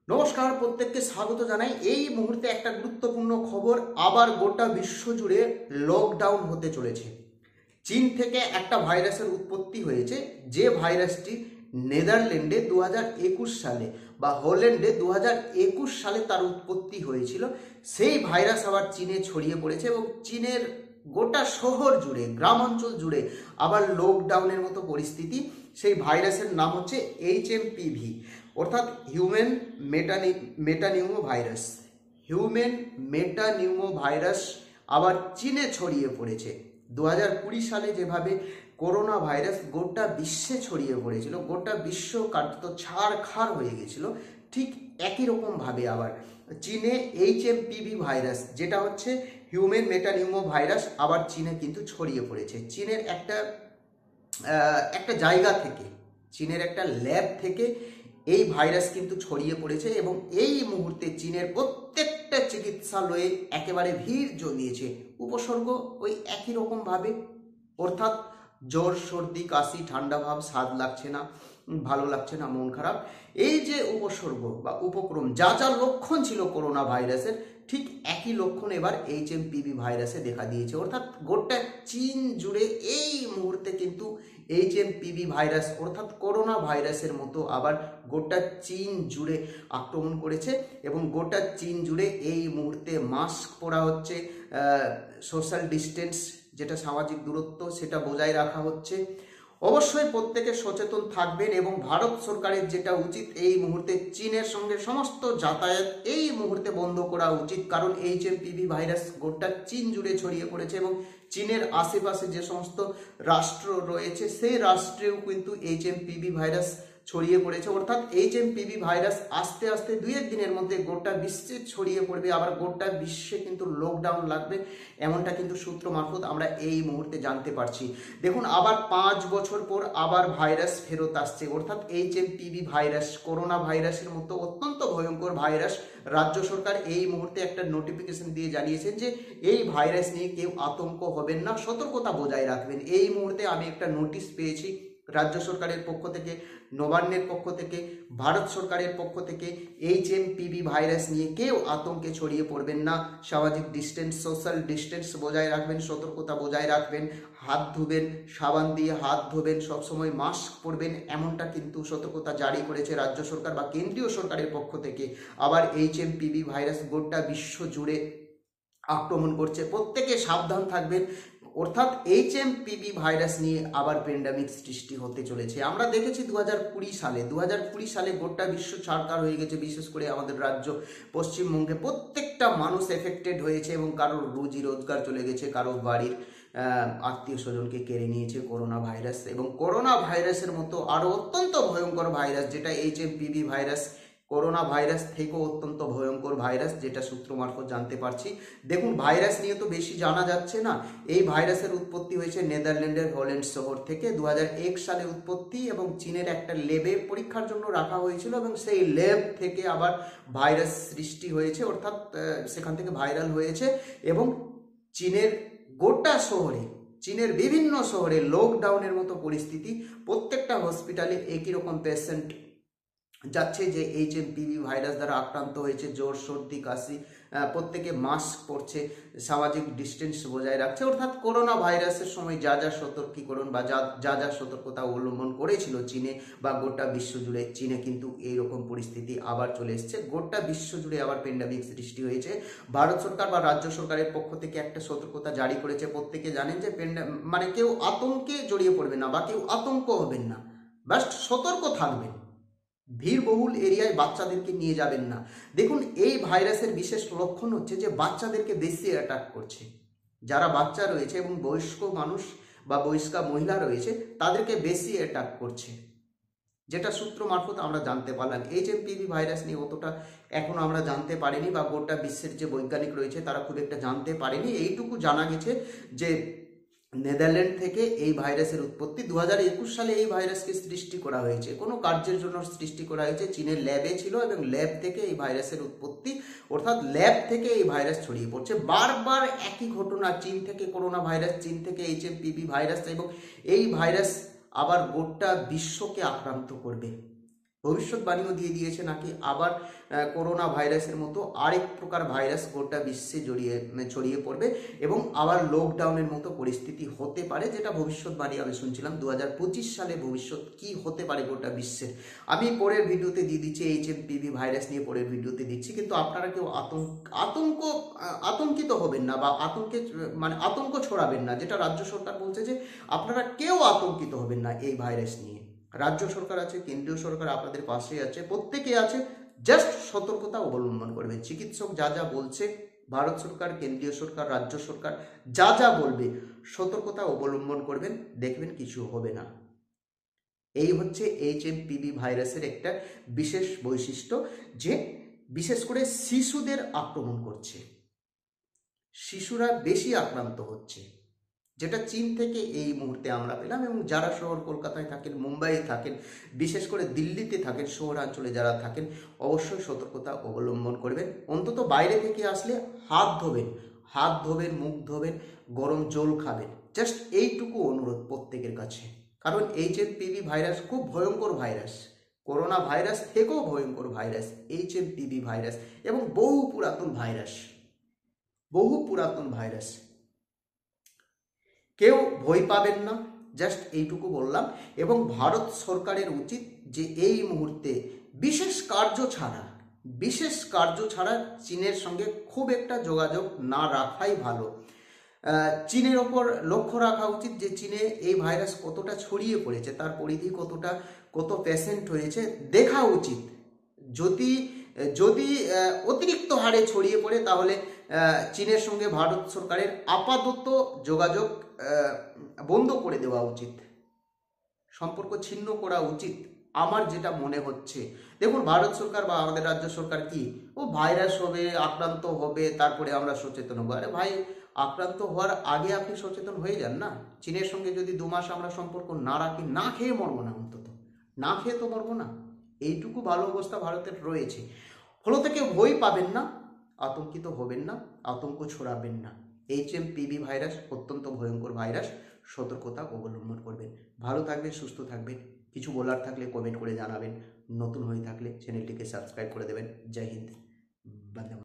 নমস্কার, প্রত্যেককে স্বাগত জানাই। এই মুহূর্তে একটা গুরুত্বপূর্ণ খবর, আবার গোটা বিশ্ব জুড়ে লকডাউন হতে চলেছে। চীন থেকে একটা ভাইরাসের উৎপত্তি হয়েছে, যে ভাইরাসটি নেদারল্যান্ডে 2021 সালে বা হল্যান্ডে 2021 সালে তার উৎপত্তি হয়েছিল। সেই ভাইরাস আবার চীনে ছড়িয়ে পড়েছে এবং চীনের গোটা শহর জুড়ে, গ্রাম অঞ্চল জুড়ে আবার লকডাউনের মতো পরিস্থিতি। সেই ভাইরাসের নাম হচ্ছে HMPV, অর্থাৎ human metapneumo virus. Human metapneumo virus আবার চীনে ছড়িয়ে পড়েছে। 2020 সালে যেভাবে করোনা ভাইরাস গোটা বিশ্বে ছড়িয়ে পড়েছিল, গোটা বিশ্ব কার্যত ছাড়খাড় হয়ে গেছিল, ঠিক একই রকমভাবে আবার চীনে HMPV ভাইরাস, যেটা হচ্ছে হিউম্যান মেটানিউমো ভাইরাস, আবার চীনে কিন্তু ছড়িয়ে পড়েছে। চীনের একটা জায়গা থেকে, চীনের একটা ল্যাব থেকে এই ভাইরাস কিন্তু ছড়িয়ে পড়েছে এবং এই মুহূর্তে চীনের প্রত্যেকটা চিকিৎসালয়ে একেবারে ভিড় জমিয়েছে। উপসর্গ ওই একই রকম ভাবে, অর্থাৎ জ্বর, সর্দি, কাশি, ঠান্ডা ভাব, স্বাদ লাগছে না, ভালো লাগছে না, মন খারাপ। এই যে উপসর্গ বা উপক্রম, যা যা লক্ষণ ছিল করোনা ভাইরাসের, ঠিক একই লক্ষণ এবার HMPV ভাইরাসে দেখা দিয়েছে। অর্থাৎ গোটা চীন জুড়ে এই মুহূর্তে কিন্তু HMPV ভাইরাস অর্থাৎ করোনা ভাইরাসের মতো আবার গোটা চীন জুড়ে আক্রমণ করেছে এবং গোটা চীন জুড়ে এই মুহূর্তে মাস্ক পরা হচ্ছে, সোশ্যাল ডিস্টেন্স, যেটা সামাজিক দূরত্ব, সেটা বজায় রাখা হচ্ছে। অবশ্যই প্রত্যেকে সচেতন থাকবেন এবং ভারত সরকারের যেটা উচিত, এই মুহূর্তে চীনের সঙ্গে সমস্ত যাতায়াত এই মুহূর্তে বন্ধ করা উচিত। কারণ HMPV ভাইরাস গোটা চীন জুড়ে ছড়িয়ে পড়েছে এবং চীনের আশেপাশে যে সমস্ত রাষ্ট্র রয়েছে সেই রাষ্ট্রেও কিন্তু HMPV ভাইরাস ছড়িয়ে পড়েছে। অর্থাৎ HMPV ভাইরাস আস্তে আস্তে 2-1 দিনের মধ্যে গোটা বিশ্বে ছড়িয়ে পড়বে, আবার গোটা বিশ্বে কিন্তু লকডাউন লাগবে, এমনটা কিন্তু সূত্র মারফত আমরা এই মুহূর্তে জানতে পারছি। দেখুন, আবার 5 বছর পর আবার ভাইরাস ফেরত আসছে, অর্থাৎ HMPV ভাইরাস করোনা ভাইরাসের মতো অত্যন্ত ভয়ঙ্কর ভাইরাস। রাজ্য সরকার এই মুহূর্তে একটা নোটিফিকেশন দিয়ে জানিয়েছেন যে এই ভাইরাস নিয়ে কেউ আতঙ্ক হবেন না, সতর্কতা বজায় রাখবেন। এই মুহূর্তে আমি একটা নোটিশ পেয়েছি রাজ্য সরকারের পক্ষ থেকে, নবান্নের পক্ষ থেকে, ভারত সরকারের পক্ষ থেকে। HMPV ভাইরাস নিয়ে কেউ আতঙ্কে ছড়িয়ে পড়বেন না, সামাজিক ডিস্টেন্স, সোশ্যাল ডিস্টেন্স বজায় রাখবেন, সতর্কতা বজায় রাখবেন, হাত ধুবেন, সাবান দিয়ে হাত ধোবেন, সবসময় মাস্ক পরবেন, এমনটা কিন্তু সতর্কতা জারি করেছে রাজ্য সরকার বা কেন্দ্রীয় সরকারের পক্ষ থেকে। আবার HMPV ভাইরাস গোটা বিশ্ব জুড়ে আক্রমণ করছে, প্রত্যেকে সাবধান থাকবেন। অর্থাৎ HMPV ভাইরাস নিয়ে আবার প্যান্ডামিক সৃষ্টি হতে চলেছে। আমরা দেখেছি 2020 সালে গোটা বিশ্ব ছাড়খাড় হয়ে গেছে, বিশেষ করে আমাদের রাজ্য পশ্চিমবঙ্গে প্রত্যেকটা মানুষ এফেক্টেড হয়েছে এবং কারোর রুজি রোজগার চলে গেছে, কারো বাড়ির আত্মীয় স্বজনকে কেড়ে নিয়েছে করোনা ভাইরাস। এবং করোনা ভাইরাসের মতো আরও অত্যন্ত ভয়ঙ্কর ভাইরাস, যেটা HMPV ভাইরাস, করোনা ভাইরাস থেকেও অত্যন্ত ভয়ঙ্কর ভাইরাস, যেটা সূত্র মারফত জানতে পারছি। দেখুন, ভাইরাস নিয়ে তো বেশি জানা যাচ্ছে না। এই ভাইরাসের উৎপত্তি হয়েছে নেদারল্যান্ডের হল্যান্ড শহর থেকে, 2001 সালে উৎপত্তি এবং চীনের একটা ল্যাবে পরীক্ষার জন্য রাখা হয়েছিল এবং সেই ল্যাব থেকে আবার ভাইরাস সৃষ্টি হয়েছে, অর্থাৎ সেখান থেকে ভাইরাল হয়েছে এবং চীনের গোটা শহরে, চীনের বিভিন্ন শহরে লকডাউনের মতো পরিস্থিতি। প্রত্যেকটা হসপিটালে একই রকম পেশেন্ট যাচ্ছে যে HMPV ভাইরাস দ্বারা আক্রান্ত হয়েছে, জ্বর, সর্দি, কাশি, প্রত্যেকে মাস্ক পরছে, সামাজিক ডিস্টেন্স বজায় রাখছে। অর্থাৎ করোনা ভাইরাসের সময় যা যা সতর্কীকরণ বা যা যা সতর্কতা অবলম্বন করেছিল চীনে বা গোটা বিশ্ব জুড়ে, চীনে কিন্তু এইরকম পরিস্থিতি আবার চলে এসছে। গোটা বিশ্ব জুড়ে আবার প্যান্ডামিক সৃষ্টি হয়েছে। ভারত সরকার বা রাজ্য সরকারের পক্ষ থেকে একটা সতর্কতা জারি করেছে। প্রত্যেকে জানেন যে মানে কেউ আতঙ্কে জড়িয়ে পড়বেন না বা কেউ আতঙ্ক হবেন না, বাস সতর্ক থাকবেন। ভিড়বহুল এরিয়ায় বাচ্চাদেরকে নিয়ে যাবেন না। দেখুন, এই ভাইরাসের বিশেষ লক্ষণ হচ্ছে যে বাচ্চাদেরকে বেশি অ্যাটাক করছে। যারা বাচ্চা রয়েছে এবং বয়স্ক মানুষ বা বয়স্কা মহিলা রয়েছে তাদেরকে বেশি অ্যাটাক করছে, যেটা সূত্র মারফত আমরা জানতে পারলাম। HMPV ভাইরাস নিয়ে অতটা এখনো আমরা জানতে পারিনি বা গোটা বিশ্বের যে বৈজ্ঞানিক রয়েছে তারা খুব একটা জানতে পারেনি। এইটুকু জানা গেছে যে নেদারল্যান্ড থেকে এই ভাইরাসের উৎপত্তি। 2021 সালে এই ভাইরাসকে সৃষ্টি করা হয়েছে, কোনো কার্যের জন্য সৃষ্টি করা হয়েছে, চীনের ল্যাবে ছিল এবং ল্যাব থেকে এই ভাইরাসের উৎপত্তি, অর্থাৎ ল্যাব থেকে এই ভাইরাস ছড়িয়ে পড়ছে। বারবার একই ঘটনা, চীন থেকে করোনা ভাইরাস, চীন থেকে HMPV ভাইরাস, এবং এই ভাইরাস আবার গোটা বিশ্বকে আক্রান্ত করবে। ভবিষ্যৎবাণীও দিয়ে দিয়েছে নাকি আবার করোনা ভাইরাসের মতো আরেক প্রকার ভাইরাস গোটা বিশ্বে ছড়িয়ে পড়বে এবং আবার লকডাউনের মতো পরিস্থিতি হতে পারে, যেটা ভবিষ্যৎবাণী আমি শুনছিলাম 2025 সালে ভবিষ্যৎ কি হতে পারে গোটা বিশ্বের। আমি পরের ভিডিওতে দিয়ে দিচ্ছি, HMPV ভাইরাস নিয়ে পরের ভিডিওতে দিচ্ছি, কিন্তু আপনারা কেউ আতঙ্কিত হবেন না বা আতঙ্ক ছড়াবেন না। যেটা রাজ্য সরকার বলছে যে আপনারা কেউ আতঙ্কিত হবেন না এই ভাইরাস নিয়ে। রাজ্য সরকার আছে, কেন্দ্রীয় সরকার আপনাদের পাশে আছে, প্রত্যেকে আছে, জাস্ট সতর্কতা অবলম্বন করবেন। চিকিৎসক যা যা বলছে, ভারত সরকার, কেন্দ্রীয় সরকার, রাজ্য সরকার যা যা বলবে সতর্কতা অবলম্বন করবেন, দেখবেন কিছু হবে না। এই হচ্ছে HMPV ভাইরাসের একটা বিশেষ বৈশিষ্ট্য, যে বিশেষ করে শিশুদের আক্রমণ করছে, শিশুরা বেশি আক্রান্ত হচ্ছে, যেটা চীন থেকে এই মুহূর্তে আমরা পেলাম। এবং যারা শহর কলকাতায় থাকেন, মুম্বাইয়ে থাকেন, বিশেষ করে দিল্লিতে থাকেন, শহরাঞ্চলে যারা থাকেন, অবশ্যই সতর্কতা অবলম্বন করবেন। অন্তত বাইরে থেকে আসলে হাত ধোবেন, মুখ ধোবেন, গরম জল খাবেন, জাস্ট এইটুকু অনুরোধ প্রত্যেকের কাছে। কারণ HMPV ভাইরাস খুব ভয়ঙ্কর ভাইরাস, করোনা ভাইরাস থেকেও ভয়ঙ্কর ভাইরাস HMPV ভাইরাস, এবং বহু পুরাতন ভাইরাস। কেউ ভয় পাবেন না, জাস্ট এইটুকু বললাম। এবং ভারত সরকারের উচিত যে এই মুহূর্তে বিশেষ কার্য ছাড়া চীনের সঙ্গে খুব একটা যোগাযোগ না রাখাই ভালো। চীনের ওপর লক্ষ্য রাখা উচিত যে চীনে এই ভাইরাস কতটা ছড়িয়ে পড়েছে, তার পরিধি কত পেশেন্ট হয়েছে দেখা উচিত। যদি অতিরিক্ত হারে ছড়িয়ে পড়ে, তাহলে চীনের সঙ্গে ভারত সরকারের আপাতত যোগাযোগ বন্ধ করে দেওয়া উচিত, সম্পর্ক ছিন্ন করা উচিত, আমার যেটা মনে হচ্ছে। দেখুন, ভারত সরকার বা আমাদের রাজ্য সরকার কি ভাইরাস হবে, আক্রান্ত হবে, তারপরে আমরা সচেতন হবো। আরে ভাই, আক্রান্ত হওয়ার আগে আপনি সচেতন হয়ে যান না। চীনের সঙ্গে যদি 2 মাস আমরা সম্পর্ক না রাখি, না খেয়ে মরবো না, অন্তত না খেয়ে তো মরবো না। এইটুকু ভালো অবস্থা ভারতের রয়েছে। ফলত কেউ ভয় পাবেন না, আতঙ্কিত হবেন না, আতঙ্ক ছড়াবেন না। HMPV ভাইরাস অত্যন্ত ভয়ঙ্কর ভাইরাস, সতর্কতা অবলম্বন করবেন। ভালো থাকবেন, সুস্থ থাকবেন। কিছু বলার থাকলে কমেন্ট করে জানাবেন। নতুন হয়ে থাকলে চ্যানেলটিকে সাবস্ক্রাইব করে দেবেন। জয় হিন্দ, বন্দে।